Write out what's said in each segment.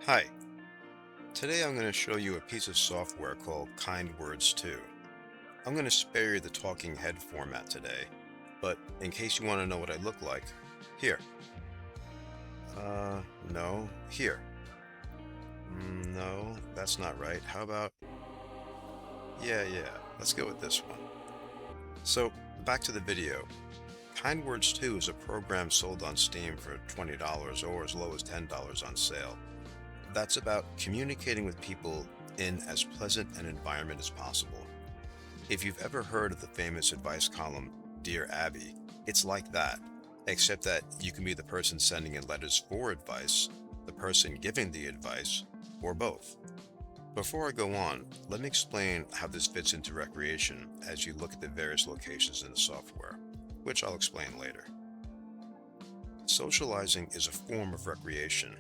Hi, today I'm going to show you a piece of software called Kind Words 2. I'm going to spare you the talking head format today, but in case you want to know what I look like, here. No, here. No, that's not right. How about, yeah, let's go with this one. So, back to the video. Kind Words 2 is a program sold on Steam for $20 or as low as $10 on sale. That's about communicating with people in as pleasant an environment as possible. If you've ever heard of the famous advice column, Dear Abby, it's like that, except that you can be the person sending in letters for advice, the person giving the advice, or both. Before I go on, let me explain how this fits into recreation as you look at the various locations in the software, which I'll explain later. Socializing is a form of recreation,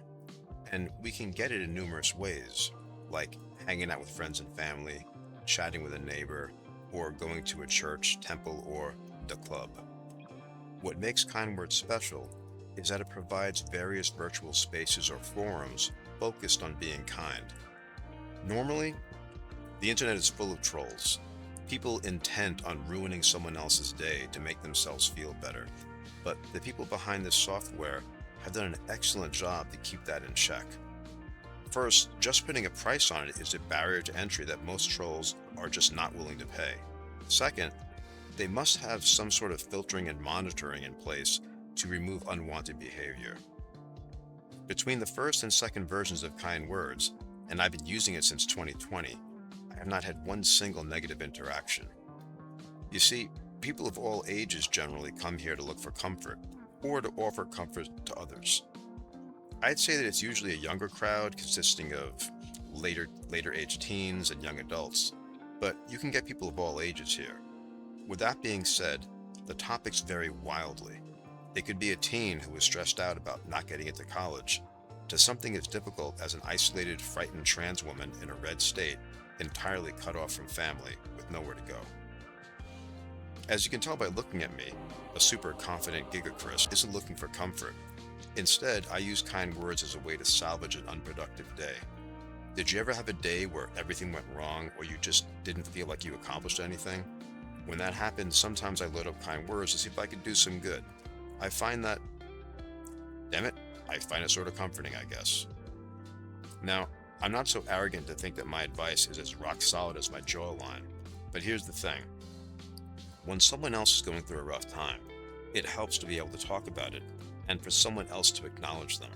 and we can get it in numerous ways, like hanging out with friends and family, chatting with a neighbor, or going to a church, temple, or the club. What makes Kind Words special is that it provides various virtual spaces or forums focused on being kind. Normally, the internet is full of trolls, people intent on ruining someone else's day to make themselves feel better. But the people behind this software have done an excellent job to keep that in check. First, just putting a price on it is a barrier to entry that most trolls are just not willing to pay. Second, they must have some sort of filtering and monitoring in place to remove unwanted behavior. Between the first and second versions of Kind Words, and I've been using it since 2020, I have not had one single negative interaction. You see, people of all ages generally come here to look for comfort, or to offer comfort to others. I'd say that it's usually a younger crowd consisting of later age teens and young adults, but you can get people of all ages here. With that being said, the topics vary wildly. It could be a teen who is stressed out about not getting into college, to something as difficult as an isolated, frightened trans woman in a red state, entirely cut off from family with nowhere to go. As you can tell by looking at me, a super confident Giga Chris isn't looking for comfort. Instead, I use Kind Words as a way to salvage an unproductive day. Did you ever have a day where everything went wrong or you just didn't feel like you accomplished anything? When that happens, sometimes I load up Kind Words to see if I could do some good. I find that, damn it, I find it sort of comforting, I guess. Now, I'm not so arrogant to think that my advice is as rock solid as my jawline, but here's the thing. When someone else is going through a rough time, it helps to be able to talk about it and for someone else to acknowledge them.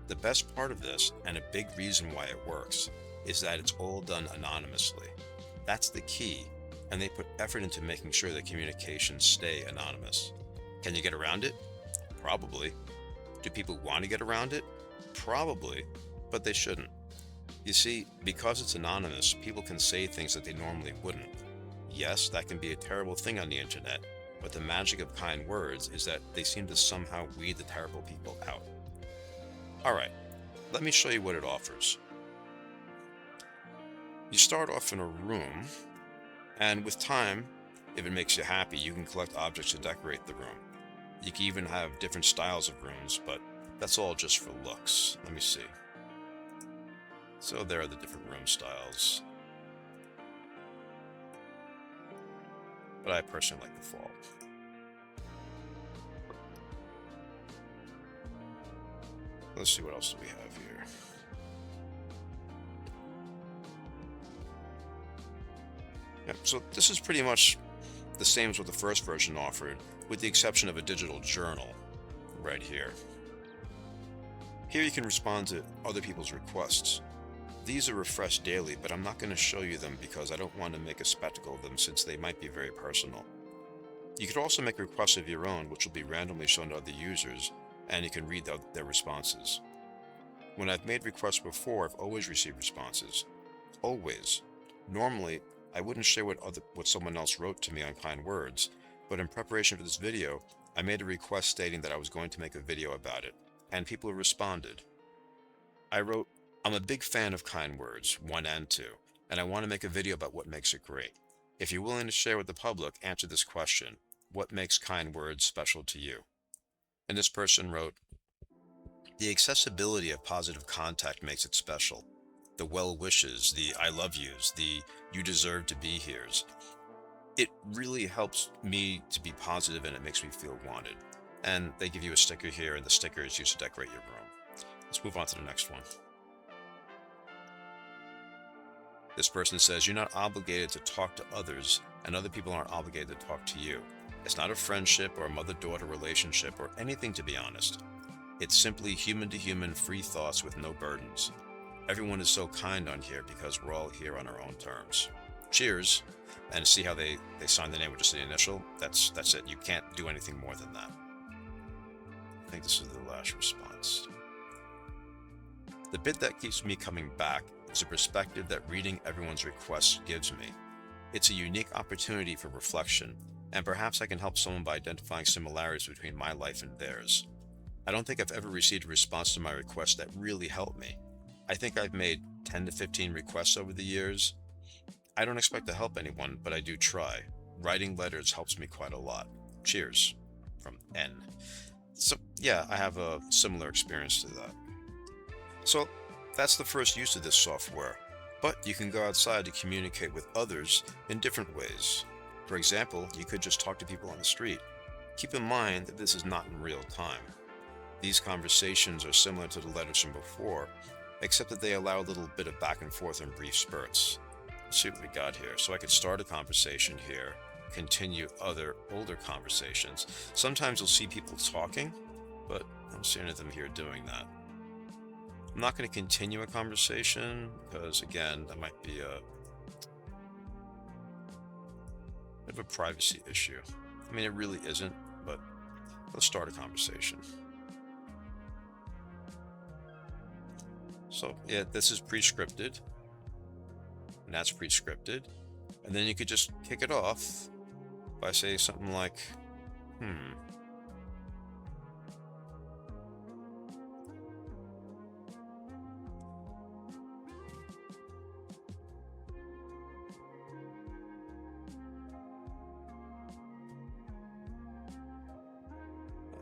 The best part of this, and a big reason why it works, is that it's all done anonymously. That's the key, and they put effort into making sure that communications stay anonymous. Can you get around it? Probably. Do people want to get around it? Probably, but they shouldn't. You see, because it's anonymous, people can say things that they normally wouldn't. Yes, that can be a terrible thing on the internet, but the magic of Kind Words is that they seem to somehow weed the terrible people out. Alright, let me show you what it offers. You start off in a room, and with time, if it makes you happy, you can collect objects to decorate the room. You can even have different styles of rooms, but that's all just for looks. Let me see. So there are the different room styles, but I personally like the fall. Let's see what else do we have here. Yeah, so this is pretty much the same as what the first version offered, with the exception of a digital journal right here. Here you can respond to other people's requests. These are refreshed daily, but I'm not going to show you them because I don't want to make a spectacle of them since they might be very personal. You could also make requests of your own, which will be randomly shown to other users, and you can read their responses. When I've made requests before, I've always received responses. Always. Normally, I wouldn't share what someone else wrote to me on Kind Words, but in preparation for this video, I made a request stating that I was going to make a video about it, and people responded. I wrote, I'm a big fan of Kind Words, 1 and 2, and I want to make a video about what makes it great. If you're willing to share with the public, answer this question. What makes Kind Words special to you? And this person wrote, The accessibility of positive contact makes it special. The well wishes, the I love yous, the you deserve to be here's. It really helps me to be positive and it makes me feel wanted. And they give you a sticker here, and the sticker is used to decorate your room. Let's move on to the next one. This person says you're not obligated to talk to others, and other people aren't obligated to talk to you. It's not a friendship or a mother-daughter relationship or anything, to be honest. It's simply human to human free thoughts with no burdens. Everyone is so kind on here because we're all here on our own terms. Cheers. And see how they sign the name with just the initial? That's it. You can't do anything more than that. I think this is the last response. The bit that keeps me coming back is a perspective that reading everyone's requests gives me. It's a unique opportunity for reflection, and perhaps I can help someone by identifying similarities between my life and theirs. I don't think I've ever received a response to my request that really helped me. I think I've made 10 to 15 requests over the years. I don't expect to help anyone, but I do try. Writing letters helps me quite a lot. Cheers. From N. So, yeah, I have a similar experience to that. So, that's the first use of this software, but you can go outside to communicate with others in different ways. For example, you could just talk to people on the street. Keep in mind that this is not in real time. These conversations are similar to the letters from before, except that they allow a little bit of back and forth in brief spurts. Let's see what we got here. So I could start a conversation here, continue other older conversations. Sometimes you'll see people talking, but I don't see any of them here doing that. I'm not going to continue a conversation because, again, that might be a bit of a privacy issue. I mean, it really isn't, but let's start a conversation. So, yeah, this is pre-scripted, and that's pre-scripted. And then you could just kick it off by saying something like,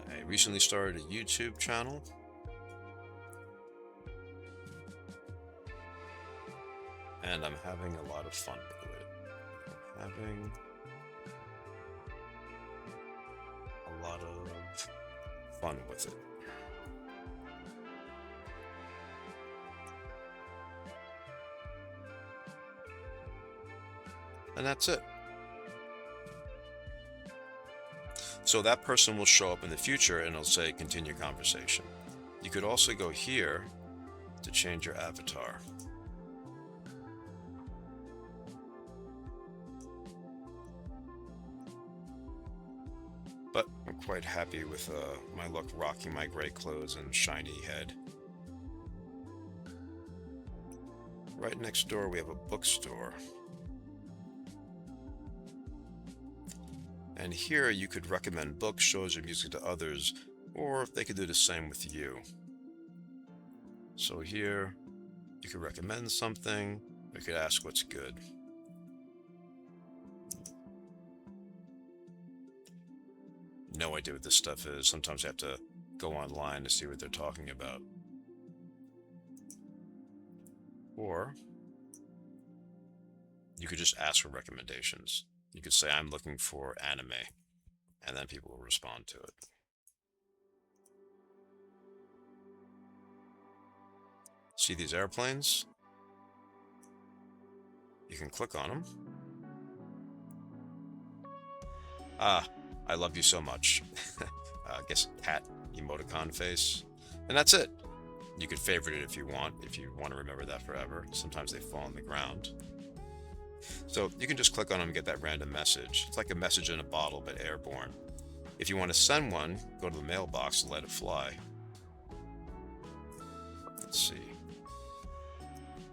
I recently started a YouTube channel. And I'm having a lot of fun with it. I'm having a lot of fun with it. And that's it. So that person will show up in the future and it'll say continue conversation. You could also go here to change your avatar. But I'm quite happy with my look, rocking my gray clothes and shiny head. Right next door we have a bookstore. And here you could recommend books, shows, or music to others, or they could do the same with you. So here you could recommend something, or you could ask what's good. No idea what this stuff is. Sometimes I have to go online to see what they're talking about. Or you could just ask for recommendations. You could say, I'm looking for anime, and then people will respond to it. See these airplanes? You can click on them. I love you so much. I guess cat emoticon face. And that's it. You could favorite it if you want to remember that forever. Sometimes they fall on the ground. So you can just click on them and get that random message. It's like a message in a bottle, but airborne. If you want to send one, go to the mailbox and let it fly. Let's see.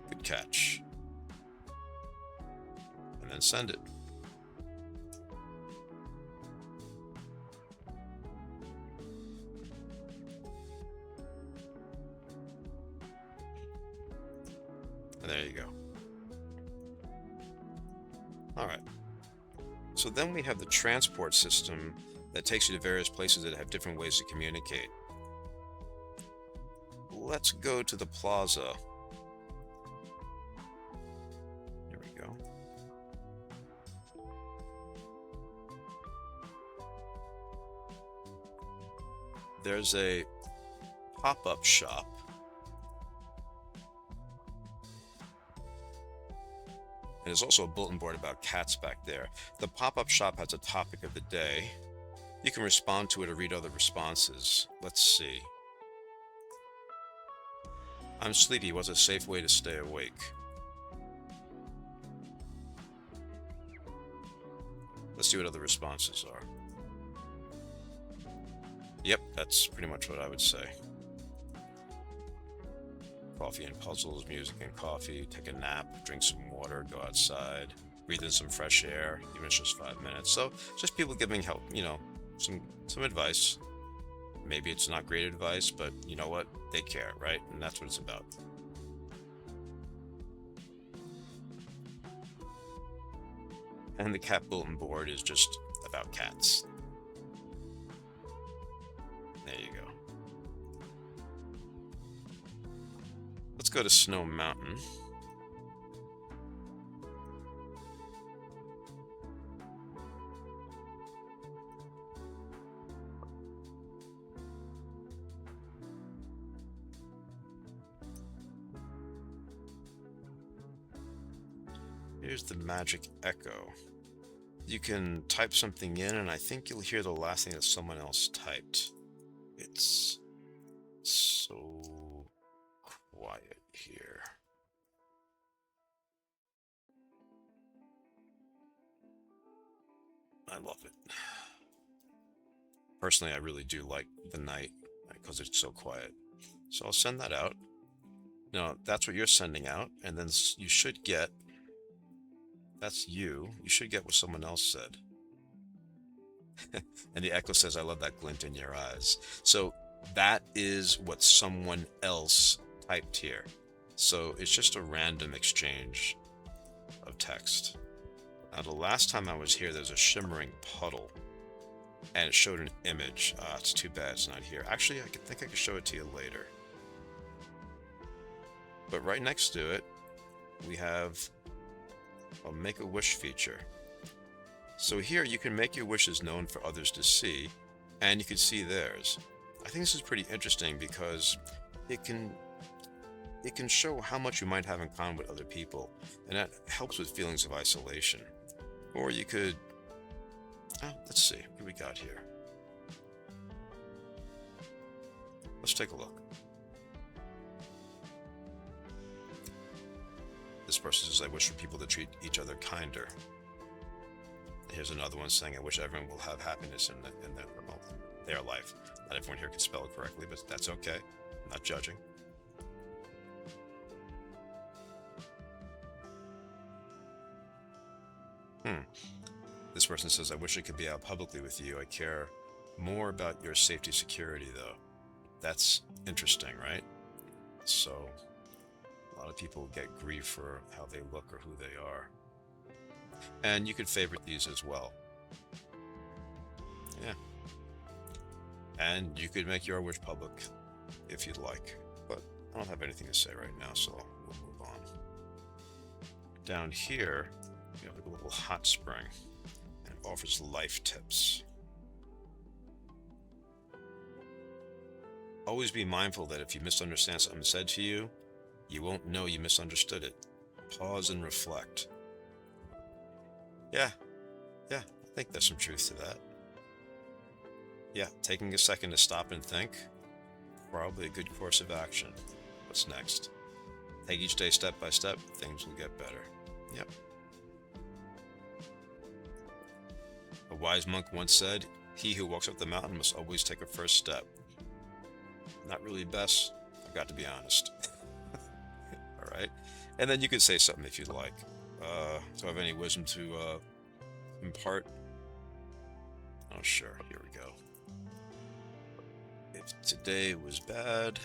Good catch. And then send it. And there you go. All right. So then we have the transport system that takes you to various places that have different ways to communicate. let's go to the Plaza. Here we go. There's a pop-up shop. And there's also a bulletin board about cats back there. The pop-up shop has a topic of the day. You can respond to it or read other responses. Let's see. I'm sleepy. What's a safe way to stay awake? Let's see what other responses are. Yep, that's pretty much what I would say. Coffee and puzzles, music and coffee, take a nap, drink some water, go outside, breathe in some fresh air, even if it's just 5 minutes. So just people giving help, some advice. Maybe it's not great advice, but you know what? They care, right? And that's what it's about. And the cat bulletin board is just about cats. There you go. Let's go to Snow Mountain. Here's the magic echo. You can type something in, and I think you'll hear the last thing that someone else typed. It's so quiet here. I love it. Personally, I really do like the night because it's so quiet. So I'll send that out. Now, that's what you're sending out, and then you should get, that's you should get what someone else said. And the echo says, I love that glint in your eyes. So that is what someone else typed here. So it's just a random exchange of text. Now, the last time I was here, there's a shimmering puddle, and it showed an image. It's too bad it's not here. Actually, I think I could show it to you later. But right next to it, we have a Make-A-Wish feature. So here you can make your wishes known for others to see, and you can see theirs. I think this is pretty interesting because it can show how much you might have in common with other people, and that helps with feelings of isolation. Or you could, let's see, what do we got here? Let's take a look. This person says, I wish for people to treat each other kinder. Here's another one saying, I wish everyone will have happiness in their life. Not everyone here can spell it correctly, but that's okay. I'm not judging. This person says, I wish I could be out publicly with you. I care more about your safety security, though. That's interesting, right? So a lot of people get grief for how they look or who they are. And you could favorite these as well. Yeah. And you could make your wish public if you'd like. But I don't have anything to say right now, so we'll move on. Down here, we have a little hot spring, and it offers life tips. Always be mindful that if you misunderstand something said to you, you won't know you misunderstood it. Pause and reflect. Yeah, I think there's some truth to that. Yeah, taking a second to stop and think, probably a good course of action. What's next? Take each day step by step, things will get better. Yep. A wise monk once said, he who walks up the mountain must always take a first step. Not really best, I've got to be honest. All right. And then you could say something if you'd like. Do I have any wisdom to impart? Oh, sure. Here we go. If today was bad,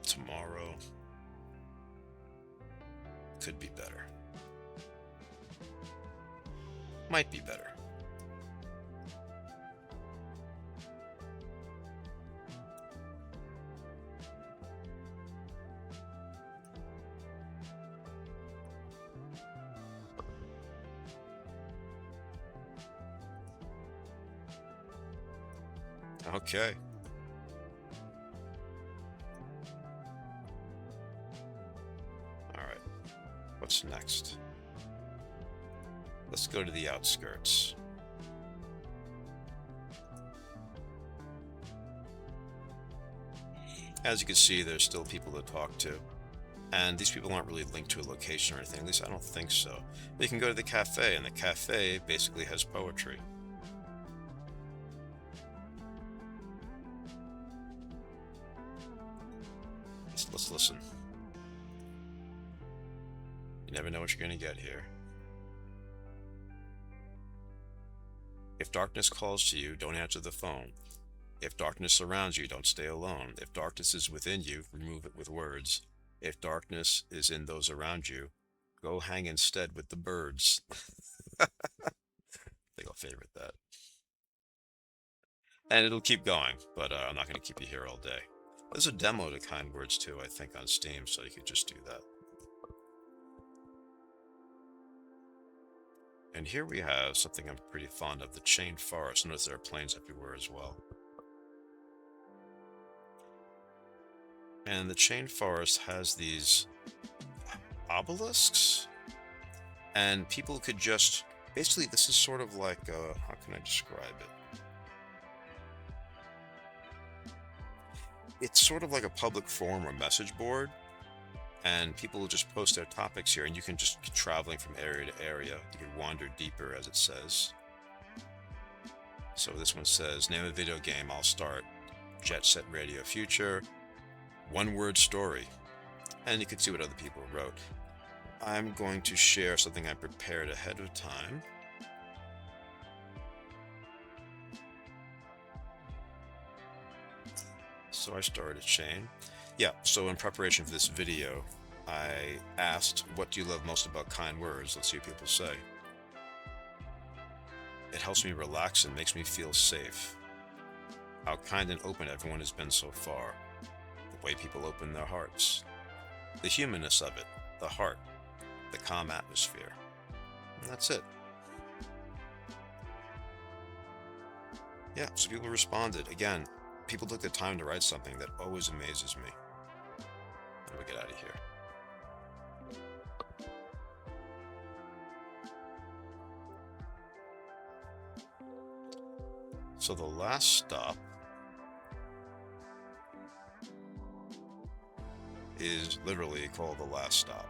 tomorrow could be better. Might be better. Okay. All right. What's next? Let's go to the outskirts. As you can see, there's still people to talk to. And these people aren't really linked to a location or anything. At least I don't think so. But you can go to the cafe, and the cafe basically has poetry. Let's listen. You never know what you're going to get here. If darkness calls to you, don't answer the phone. If darkness surrounds you, don't stay alone. If darkness is within you, remove it with words. If darkness is in those around you, go hang instead with the birds. I think I'll favorite that. And it'll keep going, but I'm not going to keep you here all day. There's a demo to Kind Words too, I think, on Steam, so you could just do that. And here we have something I'm pretty fond of, the chained forest. Notice there are planes everywhere as well. And the chained forest has these obelisks, and people could just, basically this is sort of like, how can I describe it? It's sort of like a public forum or message board, and people will just post their topics here, and you can just be traveling from area to area. You can wander deeper, as it says. So this one says, name a video game, I'll start. Jet Set Radio Future, one word story. And you can see what other people wrote. I'm going to share something I prepared ahead of time. So I started a chain. Yeah, so in preparation for this video, I asked, what do you love most about Kind Words? Let's see what people say. It helps me relax and makes me feel safe. How kind and open everyone has been so far. The way people open their hearts. The humanness of it, the heart, the calm atmosphere. And that's it. Yeah, so people responded. Again, people took the time to write something that always amazes me. How do we get out of here? So the last stop is literally called the last stop.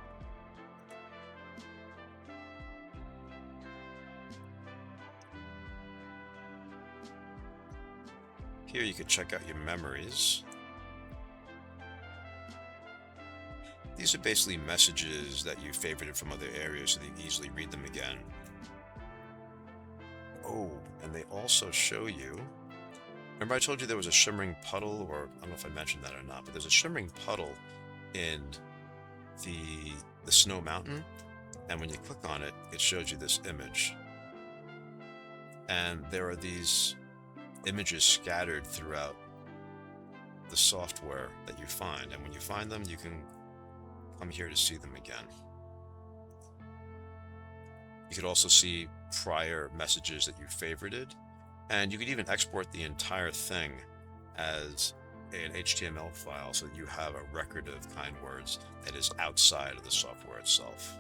Here you can check out your memories. These are basically messages that you favorited from other areas so that you can easily read them again. Oh, and they also show you, remember I told you there was a shimmering puddle, or I don't know if I mentioned that or not, but there's a shimmering puddle in the snow mountain, and when you click on it, it shows you this image. And there are these images scattered throughout the software that you find, and when you find them, you can come here to see them again. You could also see prior messages that you favorited, and you could even export the entire thing as an HTML file so that you have a record of Kind Words that is outside of the software itself.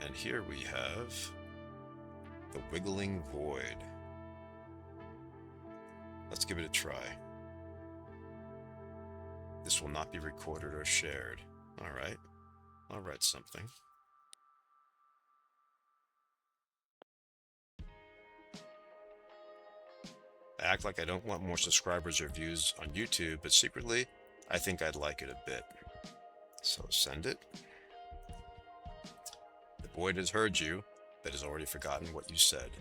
And here we have the Wiggling Void. Let's give it a try. This will not be recorded or shared. All right, I'll write something. I act like I don't want more subscribers or views on YouTube, but secretly, I think I'd like it a bit. So send it. The void has heard you, but has already forgotten what you said.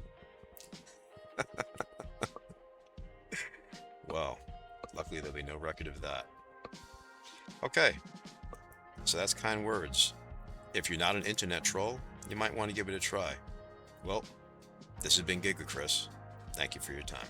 Well, luckily there'll be no record of that. Okay, so that's Kind Words. If you're not an internet troll, you might want to give it a try. Well, this has been Giga Chris. Thank you for your time.